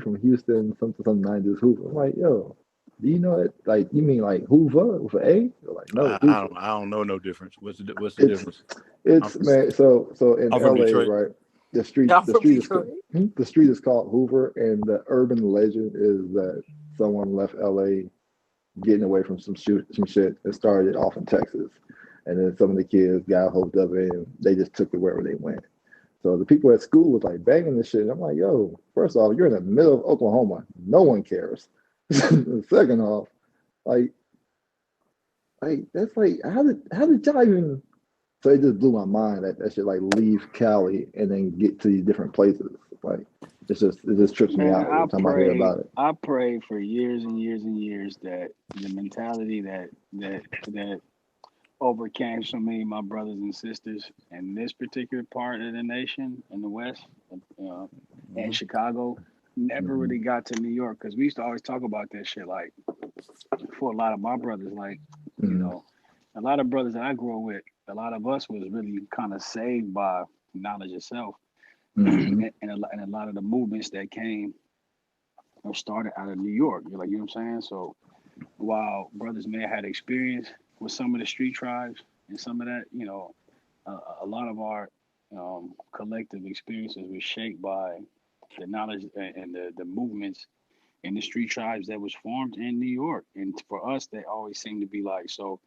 from Houston, something 90s Hoover. I'm like, yo, do you know it? Like, you mean like Hoover with an A? They're like, no, Hoover. I don't know no difference. What's the It's difference? I'm it's from, man. So in I'm from LA, Detroit. right? Y'all The from street is Detroit? the street is called Hoover, and the urban legend is that someone left LA getting away from some shit that started off in Texas, and then some of the kids got hold of it, and they just took it wherever they went. So the people at school was like banging this shit. And I'm like, yo, first off, you're in the middle of Oklahoma. No one cares. Second off, like, that's like how did y'all even? So it just blew my mind that that should like leave Cali and then get to these different places. Like it just trips me Man, out every time I hear about it. I prayed for years and years and years that the mentality that overcame so many of my brothers and sisters in this particular part of the nation in the West, uh, and Mhm. Chicago, never Hmm. really got to New York because we used to always talk about that shit. Like for a lot of my brothers, like you Hmm. know, a lot of brothers that I grew up with, a lot of us was really kind of saved by knowledge itself, Hmm. and a lot of the movements that came or started out of New York. You're like, you know what I'm saying? So while brothers may have had experience with some of the street tribes and some of that, a lot of our collective experiences were shaped by the knowledge and the movements in the street tribes that was formed in New York. And for us, they always seem to be like so.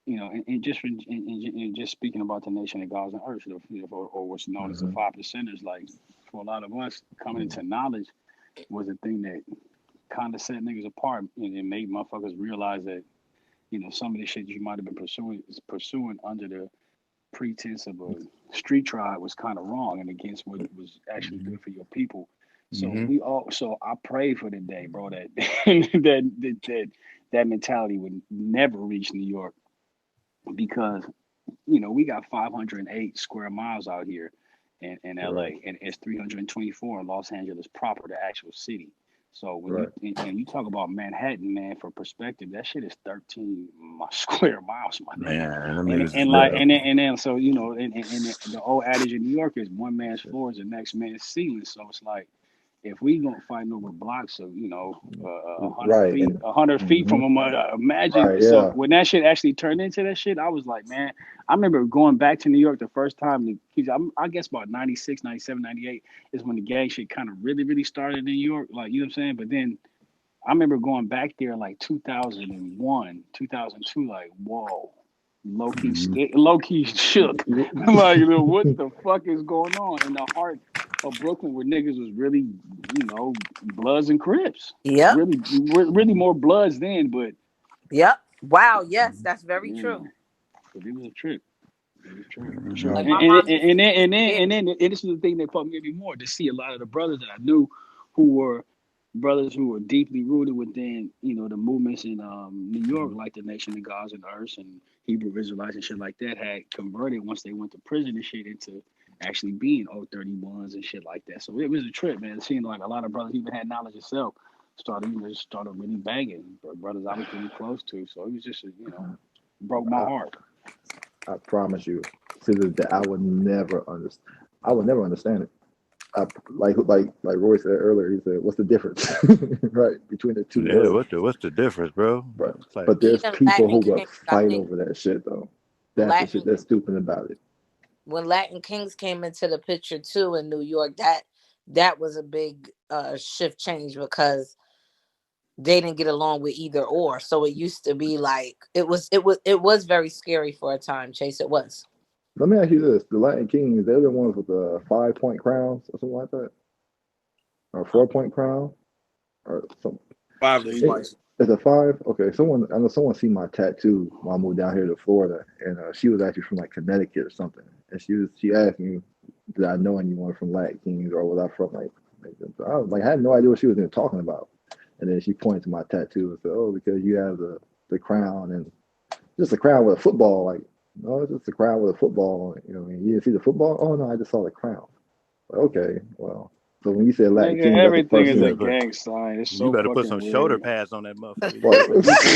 And just and just speaking about the nation of gods and earth, or what's known as the Hmm. 5%ers, like for a lot of us, coming into knowledge was a thing that kind of set niggas apart and it made motherfuckers realize that some of the shit you might have been pursuing under the pretense of a street tribe was kind of wrong and against what was actually Mhm. good for your people. So Mhm. so I pray for the day, bro, that that mentality would never reach New York because we got 508 square miles out here in Right. LA, and it's 324 in Los Angeles proper, the actual city. So when Right. you talk about Manhattan, man, for perspective, that shit is 13 square miles, my nigga. Man, them And niggas is and like Yeah. little. and then so and the old adage in New York is one man's floor is the next man's ceiling. So it's like if we gonna fight over blocks of 100 Right. feet, And 100 feet hmm. from them, imagine. Right. So Yeah. when that shit actually turned into that shit, I was like, man, I remember going back to New York the first time. I guess about 96, 97, 98 is when the gang shit kind of really, really started in New York. Like, you know what I'm saying? But then I remember going back there like 2001, 2002, like, whoa, low key, Mhm. low key shook. Yeah. Like, what the fuck is going on in the heart of Brooklyn where niggas was really, Bloods and Crips? Yep. Really more Bloods then, but Yep. Wow. Yes, Mhm. that's very yeah, true. but it was a trip. It was a trip for sure. Mhm. Like my mom used to say, And this is the thing that fucked me even more to see a lot of the brothers that I knew who were brothers who were deeply rooted within, the movements in New York, like the Nation of Gods and Earths and Hebrew Israelites and shit like that, had converted once they went to prison and shit into actually being 031s and shit like that. So it was a trip, man. It seemed like a lot of brothers even had knowledge itself started really banging brothers I was really close to. So it was just, broke my I, heart. I promise you, to this day, I would never understand. I would never understand it. Like Roy said earlier, he said, "What's the difference, right, between the two Yeah, eras?" what's the difference, bro? But It's like there's even people Latin who will Kings, I fight think over that shit though. That's the Latin shit that's stupid about it. when Latin Kings came into the picture too in New York, that was a big shift change because they didn't get along with either or. So it used to be like it was very scary for a time, Chase. It was. Let me ask you this: the Latin Kings, they're the ones with the 5 point crowns or something like that, or 4 point crown, or something. Five Say is It, again. spicy. it's a five. Okay, I know someone seen my tattoo when I moved down here to Florida, and she was actually from like Connecticut or something, and she asked me, did I know anyone from Latin Kings or was I from I was like I had no idea what she was even talking about, and then she pointed to my tattoo and said, oh, because you have the crown and just a crown with a football, like no, it's just a crown with a football. What I mean, you didn't see the football? Oh no, I just saw the crown. Like, okay, well, so when you say Latin Nigga, Kings, that's the everything first you is a better thing. put gang sign. It's you so better put fucking some shoulder weird. pads on that motherfucker. You Like,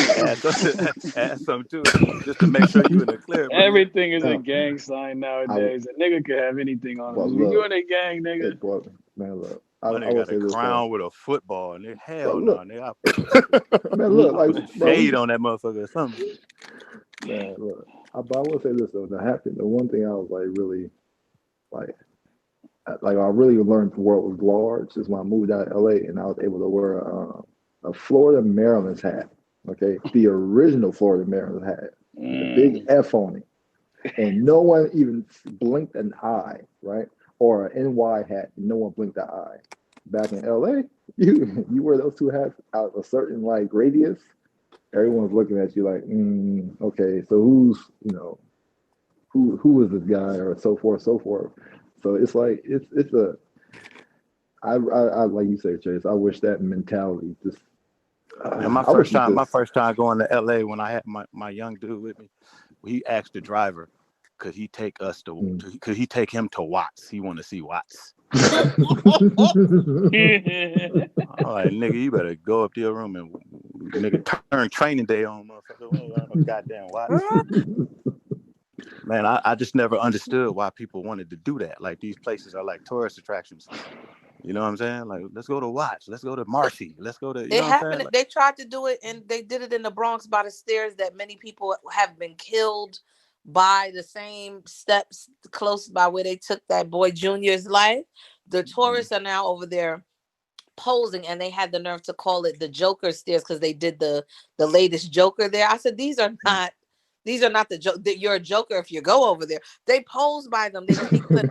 better add something, add something to it just to make sure you in the clear, my nigga. Everything is a no, gang sign I nowadays. A nigga could have anything on well him. You look, in a gang, nigga? it was man look. My I nigga will got say a this though. crown with a football, nigga. Bro, Hell no, look, nigga. I man, look, like, put some bro, shade on that motherfucker or something. man, look. But I will say this though. The one thing I was like really like I really learned the world was large is when I moved out of LA and I was able to wear a Florida Maryland's hat. Okay, the original Florida Maryland's hat with the big F on it, and no one even blinked an eye, right? Or an NY hat, no one blinked an eye. Back in LA, you wear those two hats out a certain like radius, everyone's looking at you like, okay, so who's who is this guy or so forth, so forth. So it's like it's a I like you say, Chase. I wish that mentality just. And my I wish first it time, my just. first time going to LA when I had my young dude with me, he asked the driver, could he take could he take him to Watts? He want to see Watts. I'm like, nigga, you better go up to your room and nigga turn training day on, motherfucker. We ain't got no goddamn Watts. Man, I just never understood why people wanted to do that. Like these places are like tourist attractions. You know what I'm saying? Like, let's go to Watts. Let's go to Marcy. Let's go to, you It know what I'm saying? happened. Like, They tried to do it, and they did it in the Bronx by the stairs. That many people have been killed by the same steps close by where they took that boy Junior's life. The tourists are now over there posing, and they had the nerve to call it the Joker stairs because they did the latest Joker there. I said these are not the joke. You're a joker if you go over there. They pose by them. They sneak them in.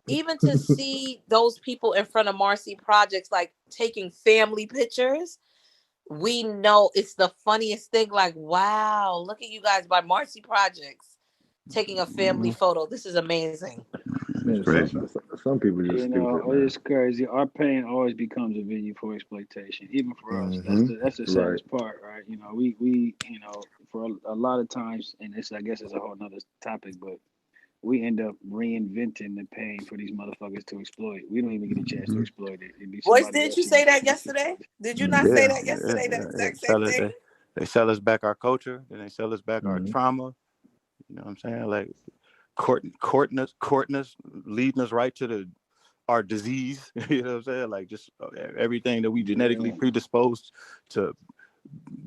Even to see those people in front of Marcy Projects, like taking family pictures, we know it's the funniest thing. Like, wow, look at you guys by Marcy Projects taking a family photo. This is amazing. Man, crazy. some people are just You know, stupid, man. it's crazy. Our pain always becomes a venue for exploitation, even for us. That's the Right. saddest part, right? You know, we you know, for a lot of times, and this I guess is a whole nother topic, but we end up reinventing the pain for these motherfuckers to exploit. We don't even get a chance to exploit it. It'd be Royce, somebody didn't else you who say gets that gets yesterday? exploited. Did you not say Yeah, that yesterday? That they exact same sell thing? it. They sell us back our culture, and they sell us back our Mm-hmm. trauma. You know what I'm saying? Like courting us, leading us right to our disease. You know what I'm saying? Like just everything that we genetically Yeah. predisposed to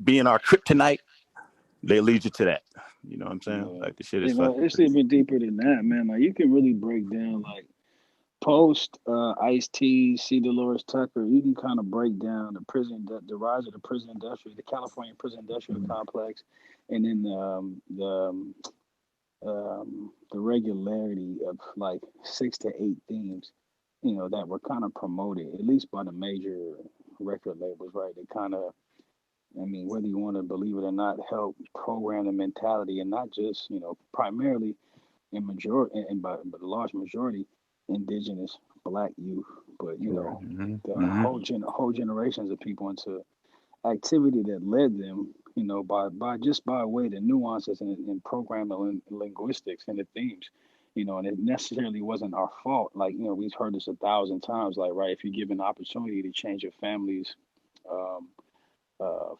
being our kryptonite, they lead you to that. You know what I'm saying? Yeah. Like the shit is You know, fucking it's crazy. even deeper than that, man. Like you can really break down like post Ice T, C. Dolores Tucker, you can kind of break down the rise of the prison industry, the California prison industrial complex, and then the regularity of like 6 to 8 themes, you know, that were kind of promoted at least by the major record labels, right? They kind of, I mean, whether you want to believe it or not, help program the mentality, and not just, you know, primarily in majority and by the large majority indigenous black youth, but you Right. know the Mm-hmm. whole generations of people into activity that led them, you know, by just by way the nuances and programming linguistics and the themes, you know, and it necessarily wasn't our fault. Like, you know, we've heard this 1,000 times, like, right, if you give an opportunity to change your family's um,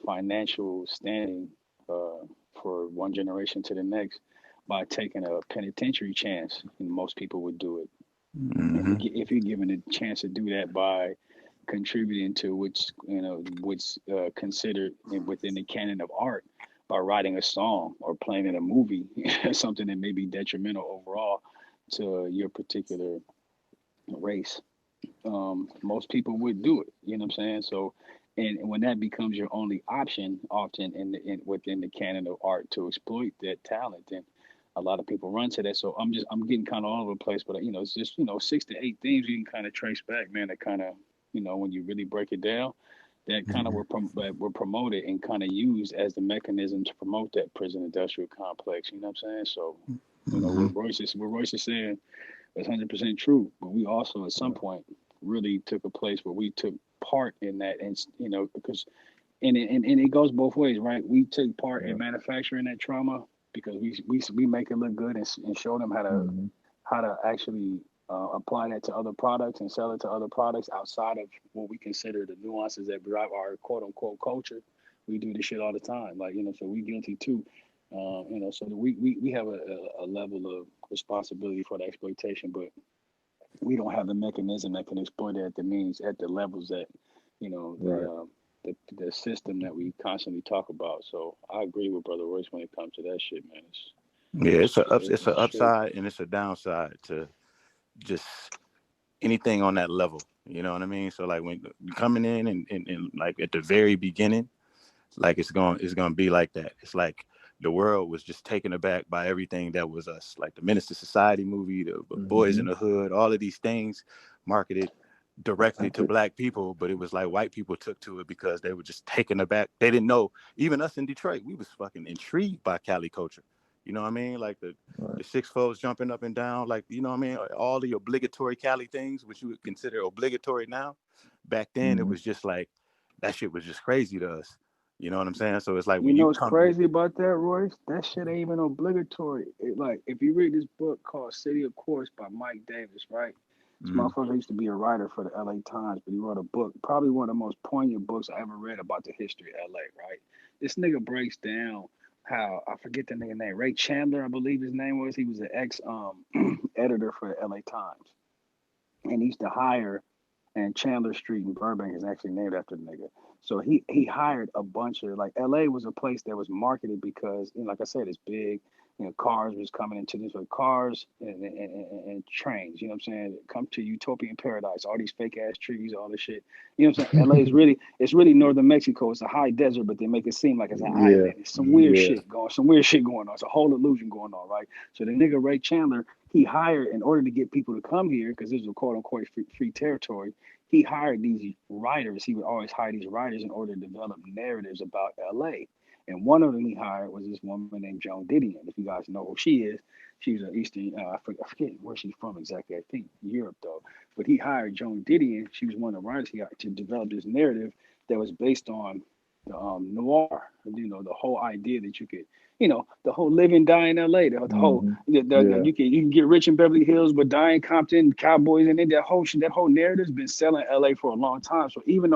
financial standing uh, for one generation to the next by taking a penitentiary chance, and most people would do it. Mm-hmm. If you're given a chance to do that by contributing to what's considered within the canon of art by writing a song or playing in a movie, something that may be detrimental overall to your particular race, most people would do it. You know what I'm saying? So, and when that becomes your only option, often within the canon of art to exploit that talent, then a lot of people run to that. So I'm getting kind of all over the place, but you know, it's just 6 to 8 themes you can kind of trace back, man. That kind of, you know, when you really break it down, that kind of were promoted and kind of used as the mechanism to promote that prison industrial complex. You know what I'm saying? So, you know, Mm-hmm. what Royce is saying is 100% true, but we also at some Yeah. point really took a place where we took part in that, and you know, because and it goes both ways, right? We took part Yeah. in manufacturing that trauma because we make it look good and show them Mm-hmm. how to actually apply that to other products and sell it to other products outside of what we consider the nuances that drive our quote unquote culture. We do this shit all the time, like, you know, so we guilty too. You know, so we have a level of responsibility for the exploitation, but we don't have the mechanism that can exploit it at the means at the levels that, Right. the system that we constantly talk about. So I agree with Brother Royce when it comes to that shit, man. Yeah, it's an It's true. upside and it's a downside to just anything on that level. You know what I mean? So like when coming in and like at the very beginning, like it's gonna be like that. It's like the world was just taken aback by everything that was us, like the Minister Society movie, the Boys in Mm-hmm. the Hood, all of these things marketed directly to black people, but it was like white people took to it because they were just taken aback. They didn't know. Even us in Detroit, we was fucking intrigued by Cali culture. You know what I mean? Like the Right. six folds jumping up and down, like you know what I mean? All the obligatory Cali things, which you would consider obligatory now. Back then, it Mm-hmm. was just like that shit was just crazy to us. You know what I'm saying? So it's like You when know you what's come here. crazy about that, Royce? That shit ain't even obligatory. Like, if you read this book called City of Course by Mike Davis, right? This Mm-hmm. motherfucker used to be a writer for the LA Times, but he wrote a book, probably one of the most poignant books I ever read about the history of LA, right? This nigga breaks down how, I forget the nigga name, Ray Chandler, I believe his name was. He was an ex editor for the LA Times. And he used to hire, and Chandler Street in Burbank is actually named after the nigga. So he hired a bunch of, like, LA was a place that was marketed because, like I said, it's big. Cars was coming into this with cars and trains. You know what I'm saying? Come to utopian paradise. All these fake ass trees, all this shit. You know what I'm saying? LA is really, it's really northern Mexico. It's a high desert, but they make it seem like it's an Yeah. island. It's Yeah. some weird shit going on. It's a whole illusion going on, right? So the nigga Ray Chandler, he hired, in order to get people to come here, because this was a quote unquote free territory. He hired these writers. He would always hire these writers in order to develop narratives about LA. And one of them he hired was this woman named Joan Didion. If you guys know who she is, she was an Eastern, I forget where she's from exactly. I think Europe though. But he hired Joan Didion. She was one of the writers he hired to develop this narrative that was based on the noir. The whole idea that you could, the whole live and die in LA. The whole, Mm-hmm. Yeah. you can get rich in Beverly Hills, but die in Compton, Cowboys, and then that whole narrative's been selling LA for a long time. So even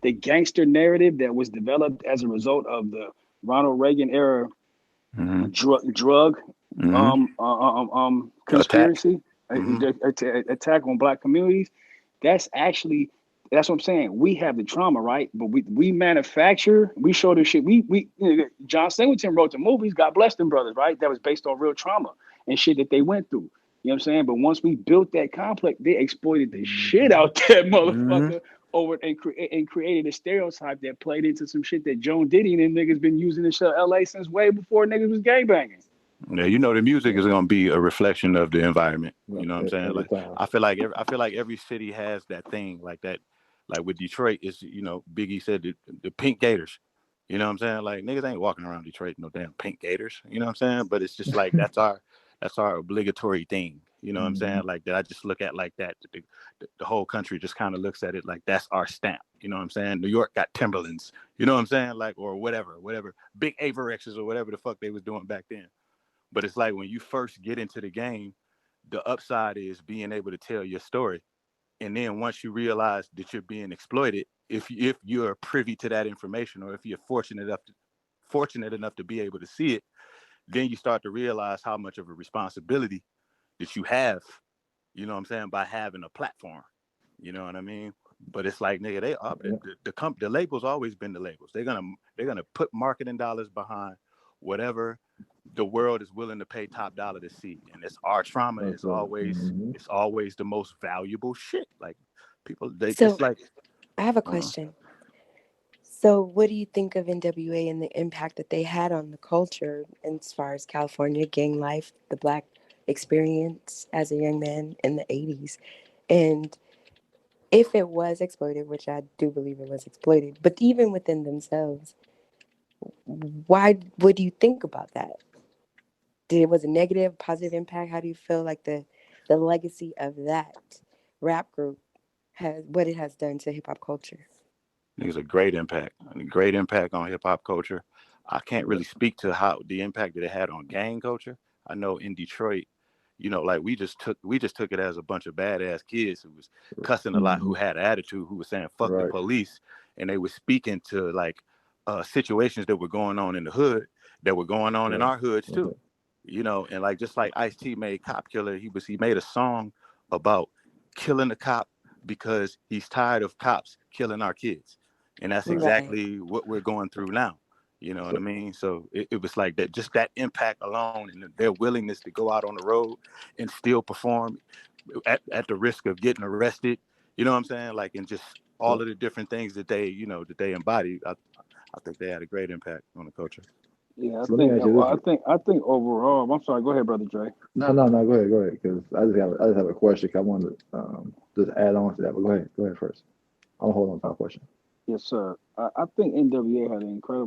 the gangster narrative that was developed as a result of the Ronald Reagan era Mm-hmm. drug Mm-hmm. Attack. conspiracy, Mm-hmm. attack on black communities. That's actually, that's what I'm saying. We have the trauma, right? But we manufacture, we show the shit. John Singleton wrote the movies, God bless them brothers, right? That was based on real trauma and shit that they went through. You know what I'm saying? But once we built that complex, they exploited the shit Mm-hmm. out that Mm-hmm. motherfucker over and created a stereotype that played into some shit that Joan Didion and niggas been using in LA since way before niggas was gangbanging. Yeah, the music is gonna be a reflection of the environment. You Right. know what I'm saying? Every Like time. I feel like every city has that thing like that. Like with Detroit, is Biggie said the pink gators. You know what I'm saying? Like niggas ain't walking around Detroit no damn pink gators. You know what I'm saying? But it's just like that's our obligatory thing. You know what I'm Mm-hmm. saying? Like that I just look at like that. The whole country just kind of looks at it like that's our stamp. You know what I'm saying? New York got Timberlands. You know what I'm saying? Like or whatever, big Averexes or whatever the fuck they was doing back then. But it's like when you first get into the game, the upside is being able to tell your story. And then once you realize that you're being exploited, if you're privy to that information, or if you're fortunate enough to be able to see it, then you start to realize how much of a responsibility that you have. You know what I'm saying, by having a platform. You know what I mean? But it's like nigga, they are Yeah. the labels always been the labels. They're gonna put marketing dollars behind whatever the world is willing to pay top dollar to see. And it's our trauma That's is right. always Mm-hmm. it's always the most valuable shit. Like people, they it's So like I have a uh, question. So, what do you think of NWA and the impact that they had on the culture as far as California gang life, the black experience as a young man in the 80s? And if it was exploited, which I do believe it was exploited, but even within themselves, why what do you think about that? Did it was a negative, positive impact? How do you feel like the legacy of that rap group has what it has done to hip hop culture? it's a great impact on hip hop culture. I can't Yeah. really speak to how the impact that it had on gang culture. I know in Detroit, like we just took it as a bunch of badass kids who was cussing a lot, Mm-hmm. who had attitude, who was saying fuck the Right. police, and they were speaking to like situations that were going on in the hood that were going on in Right. our hoods too. Okay. And like just like Ice T made Cop Killer, he made a song about killing a cop because he's tired of cops killing our kids. And that's Right. exactly what we're going through now. You know what I mean? So it was like that, just that impact alone and their willingness to go out on the road and still perform at the risk of getting arrested. You know what I'm saying? Like, and just all of the different things that they, that they embody. I think they had a great impact on the culture. Yeah, I So let me think. ask you Well, this. I think overall. I'm sorry. Go ahead, brother Dre. No, no, no. Go ahead, because I just have a question. I want to just add on to that. But go ahead first. I'll hold on to my question. Yes, sir. I think NWA had an incredible